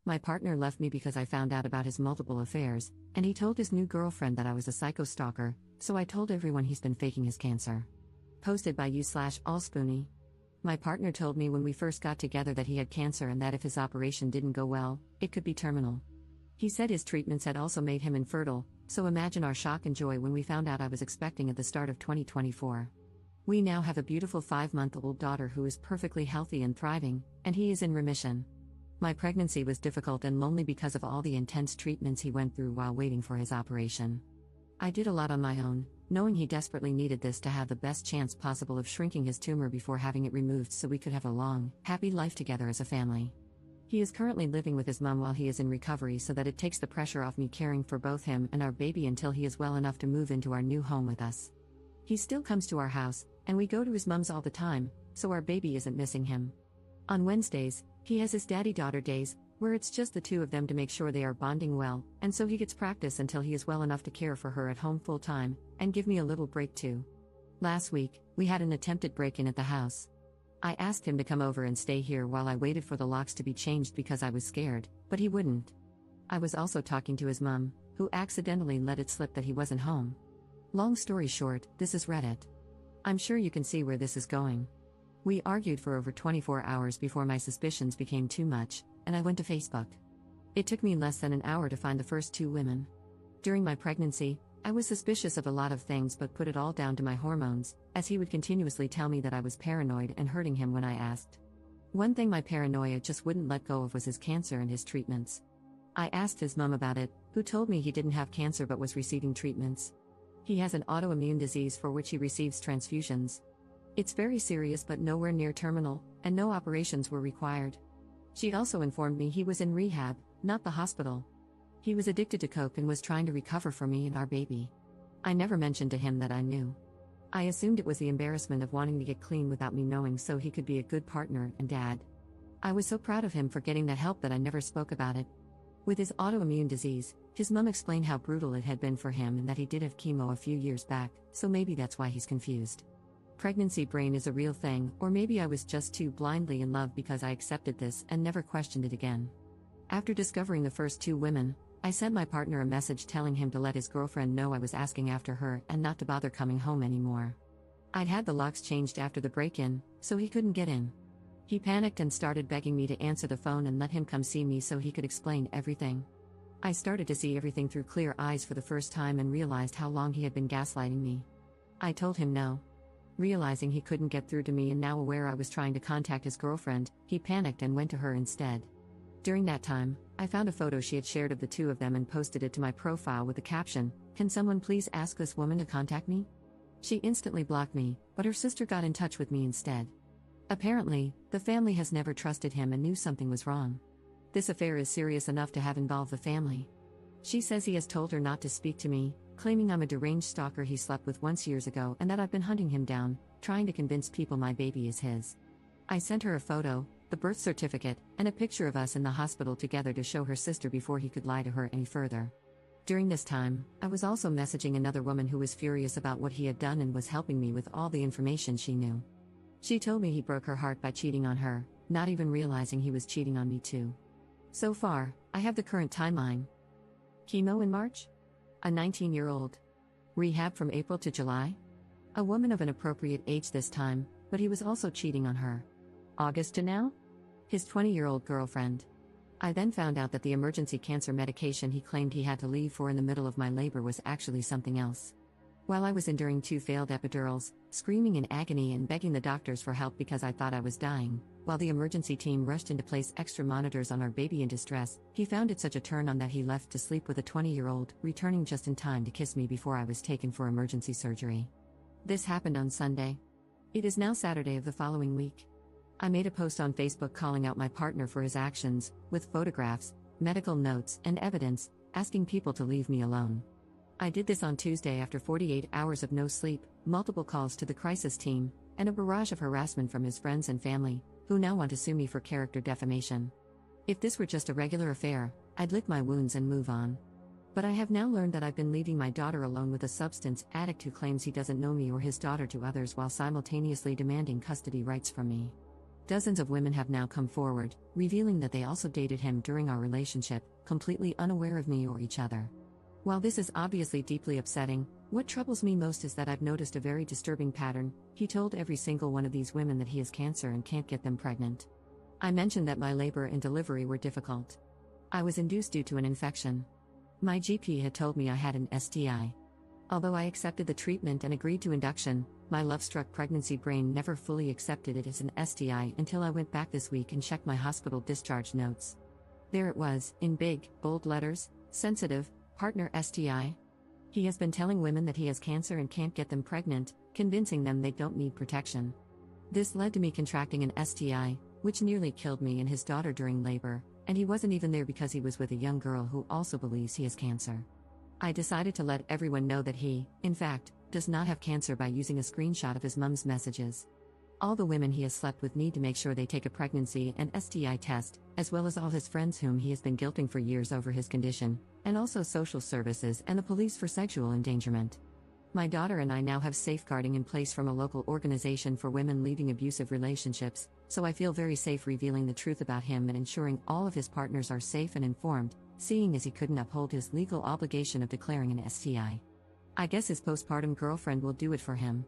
My partner left me because I found out about his multiple affairs, and he told his new girlfriend that I was a psycho stalker, so I told everyone he's been faking his cancer. Posted by you/allspoony. My partner told me when we first got together that he had cancer and that if his operation didn't go well, it could be terminal. He said his treatments had also made him infertile, so imagine our shock and joy when we found out I was expecting at the start of 2024. We now have a beautiful 5-month-old daughter who is perfectly healthy and thriving, and he is in remission. My pregnancy was difficult and lonely because of all the intense treatments he went through while waiting for his operation. I did a lot on my own, knowing he desperately needed this to have the best chance possible of shrinking his tumor before having it removed so we could have a long, happy life together as a family. He is currently living with his mom while he is in recovery so that it takes the pressure off me caring for both him and our baby until he is well enough to move into our new home with us. He still comes to our house, and we go to his mom's all the time, so our baby isn't missing him. On Wednesdays, he has his daddy-daughter days, where it's just the two of them to make sure they are bonding well, and so he gets practice until he is well enough to care for her at home full-time, and give me a little break too. Last week, we had an attempted break-in at the house. I asked him to come over and stay here while I waited for the locks to be changed because I was scared, but he wouldn't. I was also talking to his mom, who accidentally let it slip that he wasn't home. Long story short, this is Reddit. I'm sure you can see where this is going. We argued for over 24 hours before my suspicions became too much, and I went to Facebook. It took me less than an hour to find the first two women. During my pregnancy, I was suspicious of a lot of things but put it all down to my hormones, as he would continuously tell me that I was paranoid and hurting him when I asked. One thing my paranoia just wouldn't let go of was his cancer and his treatments. I asked his mom about it, who told me he didn't have cancer but was receiving treatments. He has an autoimmune disease for which he receives transfusions. It's very serious but nowhere near terminal, and no operations were required. She also informed me he was in rehab, not the hospital. He was addicted to coke and was trying to recover for me and our baby. I never mentioned to him that I knew. I assumed it was the embarrassment of wanting to get clean without me knowing so he could be a good partner and dad. I was so proud of him for getting that help that I never spoke about it. With his autoimmune disease, his mom explained how brutal it had been for him and that he did have chemo a few years back, so maybe that's why he's confused. Pregnancy brain is a real thing, or maybe I was just too blindly in love because I accepted this and never questioned it again. After discovering the first two women, I sent my partner a message telling him to let his girlfriend know I was asking after her and not to bother coming home anymore. I'd had the locks changed after the break-in, so he couldn't get in. He panicked and started begging me to answer the phone and let him come see me so he could explain everything. I started to see everything through clear eyes for the first time and realized how long he had been gaslighting me. I told him no. Realizing he couldn't get through to me and now aware I was trying to contact his girlfriend, he panicked and went to her instead. During that time, I found a photo she had shared of the two of them and posted it to my profile with the caption, "Can someone please ask this woman to contact me?" She instantly blocked me, but her sister got in touch with me instead. Apparently, the family has never trusted him and knew something was wrong. This affair is serious enough to have involved the family. She says he has told her not to speak to me, claiming I'm a deranged stalker he slept with once years ago and that I've been hunting him down, trying to convince people my baby is his. I sent her a photo, the birth certificate, and a picture of us in the hospital together to show her sister before he could lie to her any further. During this time, I was also messaging another woman who was furious about what he had done and was helping me with all the information she knew. She told me he broke her heart by cheating on her, not even realizing he was cheating on me too. So far, I have the current timeline. Chemo in March? A 19-year-old. Rehab from April to July? A woman of an appropriate age this time, but he was also cheating on her. August to now? His 20-year-old girlfriend. I then found out that the emergency cancer medication he claimed he had to leave for in the middle of my labor was actually something else. While I was enduring 2 failed epidurals, screaming in agony and begging the doctors for help because I thought I was dying, while the emergency team rushed in to place extra monitors on our baby in distress, he found it such a turn on that he left to sleep with a 20-year-old, returning just in time to kiss me before I was taken for emergency surgery. This happened on Sunday. It is now Saturday of the following week. I made a post on Facebook calling out my partner for his actions, with photographs, medical notes, and evidence, asking people to leave me alone. I did this on Tuesday after 48 hours of no sleep, multiple calls to the crisis team, and a barrage of harassment from his friends and family, who now want to sue me for character defamation. If this were just a regular affair, I'd lick my wounds and move on. But I have now learned that I've been leaving my daughter alone with a substance addict who claims he doesn't know me or his daughter to others while simultaneously demanding custody rights from me. Dozens of women have now come forward, revealing that they also dated him during our relationship, completely unaware of me or each other. While this is obviously deeply upsetting, what troubles me most is that I've noticed a very disturbing pattern. He told every single one of these women that he has cancer and can't get them pregnant. I mentioned that my labor and delivery were difficult. I was induced due to an infection. My GP had told me I had an STI. Although I accepted the treatment and agreed to induction, my love-struck pregnancy brain never fully accepted it as an STI until I went back this week and checked my hospital discharge notes. There it was, in big, bold letters, sensitive, partner STI. He has been telling women that he has cancer and can't get them pregnant, convincing them they don't need protection. This led to me contracting an STI, which nearly killed me and his daughter during labor, and he wasn't even there because he was with a young girl who also believes he has cancer. I decided to let everyone know that he, in fact, does not have cancer by using a screenshot of his mom's messages. All the women he has slept with need to make sure they take a pregnancy and STI test, as well as all his friends whom he has been guilting for years over his condition, and also social services and the police for sexual endangerment. My daughter and I now have safeguarding in place from a local organization for women leaving abusive relationships, so I feel very safe revealing the truth about him and ensuring all of his partners are safe and informed, seeing as he couldn't uphold his legal obligation of declaring an STI. I guess his postpartum girlfriend will do it for him.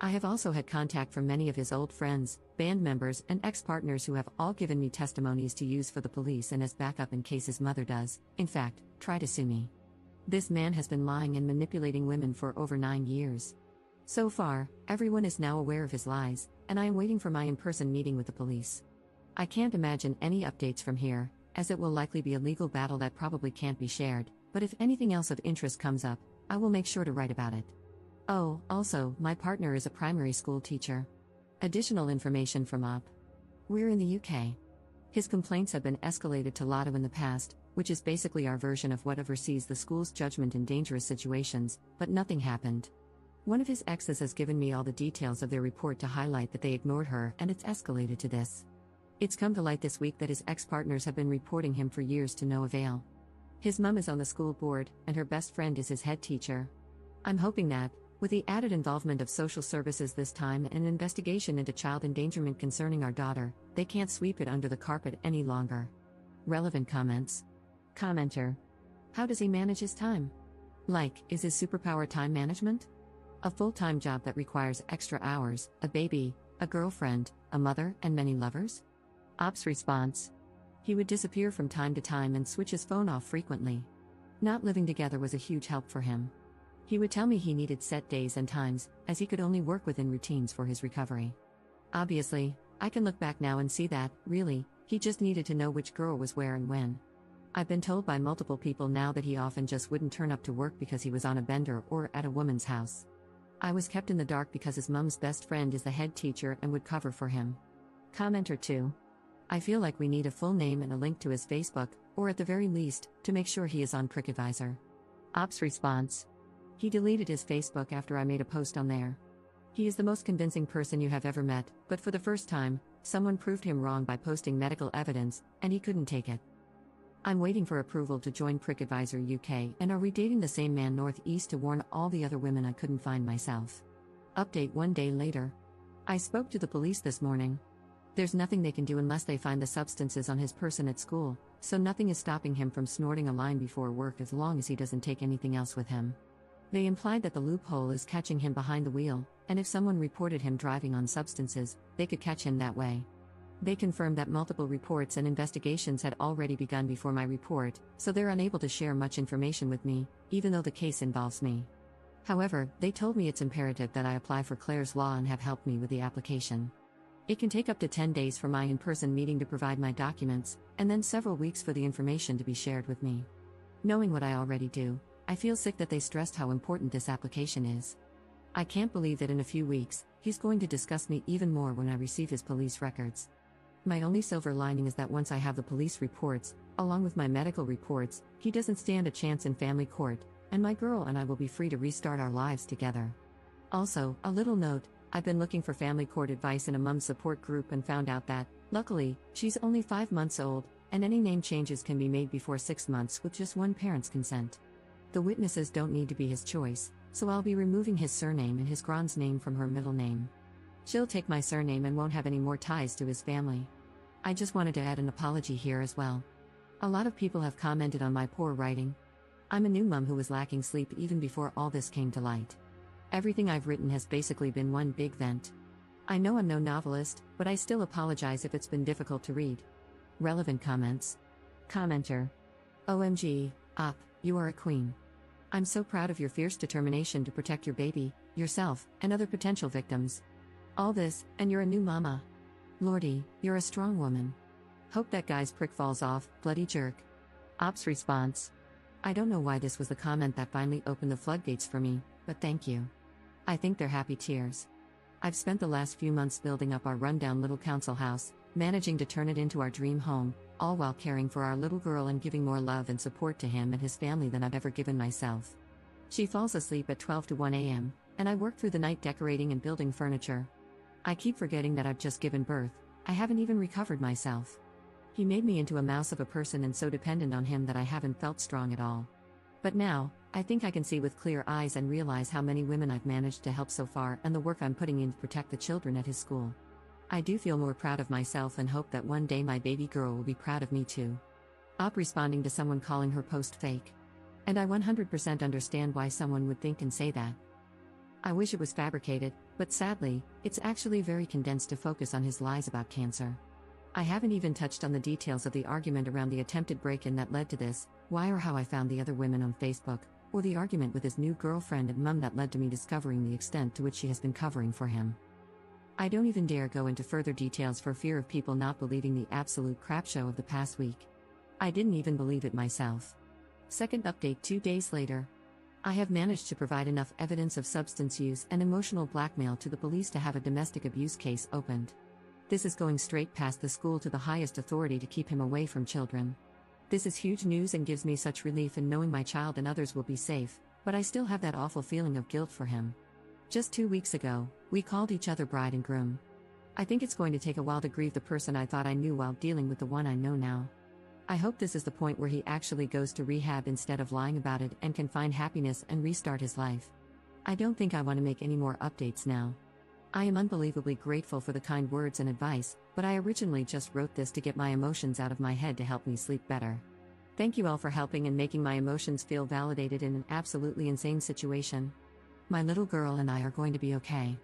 I have also had contact from many of his old friends, band members, and ex-partners who have all given me testimonies to use for the police and as backup in case his mother does, in fact, try to sue me. This man has been lying and manipulating women for over 9 years. So far, everyone is now aware of his lies, and I am waiting for my in-person meeting with the police. I can't imagine any updates from here, as it will likely be a legal battle that probably can't be shared, but if anything else of interest comes up, I will make sure to write about it. Oh, also, my partner is a primary school teacher. Additional information from UP. We're in the UK. His complaints have been escalated to LADO in the past, which is basically our version of what oversees the school's judgment in dangerous situations, but nothing happened. One of his exes has given me all the details of their report to highlight that they ignored her, and it's escalated to this. It's come to light this week that his ex-partners have been reporting him for years to no avail. His mum is on the school board, and her best friend is his head teacher. I'm hoping that, with the added involvement of social services this time and an investigation into child endangerment concerning our daughter, they can't sweep it under the carpet any longer. Relevant comments. Commenter. How does he manage his time? Like, is his superpower time management? A full-time job that requires extra hours, a baby, a girlfriend, a mother, and many lovers? Ops response. He would disappear from time to time and switch his phone off frequently. Not living together was a huge help for him. He would tell me he needed set days and times, as he could only work within routines for his recovery. Obviously, I can look back now and see that, really, he just needed to know which girl was where and when. I've been told by multiple people now that he often just wouldn't turn up to work because he was on a bender or at a woman's house. I was kept in the dark because his mom's best friend is the head teacher and would cover for him. Commenter 2. I feel like we need a full name and a link to his Facebook, or at the very least, to make sure he is on PrickAdvisor. Ops response. He deleted his Facebook after I made a post on there. He is the most convincing person you have ever met, but for the first time, someone proved him wrong by posting medical evidence, and he couldn't take it. I'm waiting for approval to join PrickAdvisor UK, and are we dating the same man northeast to warn all the other women I couldn't find myself. Update 1 day later. I spoke to the police this morning. There's nothing they can do unless they find the substances on his person at school, so nothing is stopping him from snorting a line before work as long as he doesn't take anything else with him. They implied that the loophole is catching him behind the wheel, and if someone reported him driving on substances, they could catch him that way. They confirmed that multiple reports and investigations had already begun before my report, so they're unable to share much information with me, even though the case involves me. However, they told me it's imperative that I apply for Clare's Law and have helped me with the application. It can take up to 10 days for my in-person meeting to provide my documents, and then several weeks for the information to be shared with me. Knowing what I already do, I feel sick that they stressed how important this application is. I can't believe that in a few weeks, he's going to discuss me even more when I receive his police records. My only silver lining is that once I have the police reports, along with my medical reports, he doesn't stand a chance in family court, and my girl and I will be free to restart our lives together. Also, a little note, I've been looking for family court advice in a mum support group and found out that, luckily, she's only 5 months old, and any name changes can be made before 6 months with just one parent's consent. The witnesses don't need to be his choice, so I'll be removing his surname and his grand's name from her middle name. She'll take my surname and won't have any more ties to his family. I just wanted to add an apology here as well. A lot of people have commented on my poor writing. I'm a new mom who was lacking sleep even before all this came to light. Everything I've written has basically been one big vent. I know I'm no novelist, but I still apologize if it's been difficult to read. Relevant comments. Commenter. OMG, Op, you are a queen. I'm so proud of your fierce determination to protect your baby, yourself, and other potential victims. All this, and you're a new mama. Lordy, you're a strong woman. Hope that guy's prick falls off, bloody jerk. Op's response. I don't know why this was the comment that finally opened the floodgates for me, but thank you. I think they're happy tears. I've spent the last few months building up our rundown little council house, managing to turn it into our dream home, all while caring for our little girl and giving more love and support to him and his family than I've ever given myself. She falls asleep at 12 to 1 a.m., and I work through the night decorating and building furniture. I keep forgetting that I've just given birth. I haven't even recovered myself. He made me into a mouse of a person and so dependent on him that I haven't felt strong at all. But now, I think I can see with clear eyes and realize how many women I've managed to help so far and the work I'm putting in to protect the children at his school. I do feel more proud of myself and hope that one day my baby girl will be proud of me too. Op responding to someone calling her post fake. And I 100% understand why someone would think and say that. I wish it was fabricated, but sadly, it's actually very condensed to focus on his lies about cancer. I haven't even touched on the details of the argument around the attempted break-in that led to this, why or how I found the other women on Facebook, or the argument with his new girlfriend and mum that led to me discovering the extent to which she has been covering for him. I don't even dare go into further details for fear of people not believing the absolute crap show of the past week. I didn't even believe it myself. Second update 2 days later. I have managed to provide enough evidence of substance use and emotional blackmail to the police to have a domestic abuse case opened. This is going straight past the school to the highest authority to keep him away from children. This is huge news and gives me such relief in knowing my child and others will be safe, but I still have that awful feeling of guilt for him. Just 2 weeks ago, we called each other bride and groom. I think it's going to take a while to grieve the person I thought I knew while dealing with the one I know now. I hope this is the point where he actually goes to rehab instead of lying about it and can find happiness and restart his life. I don't think I want to make any more updates now. I am unbelievably grateful for the kind words and advice, but I originally just wrote this to get my emotions out of my head to help me sleep better. Thank you all for helping and making my emotions feel validated in an absolutely insane situation. My little girl and I are going to be okay.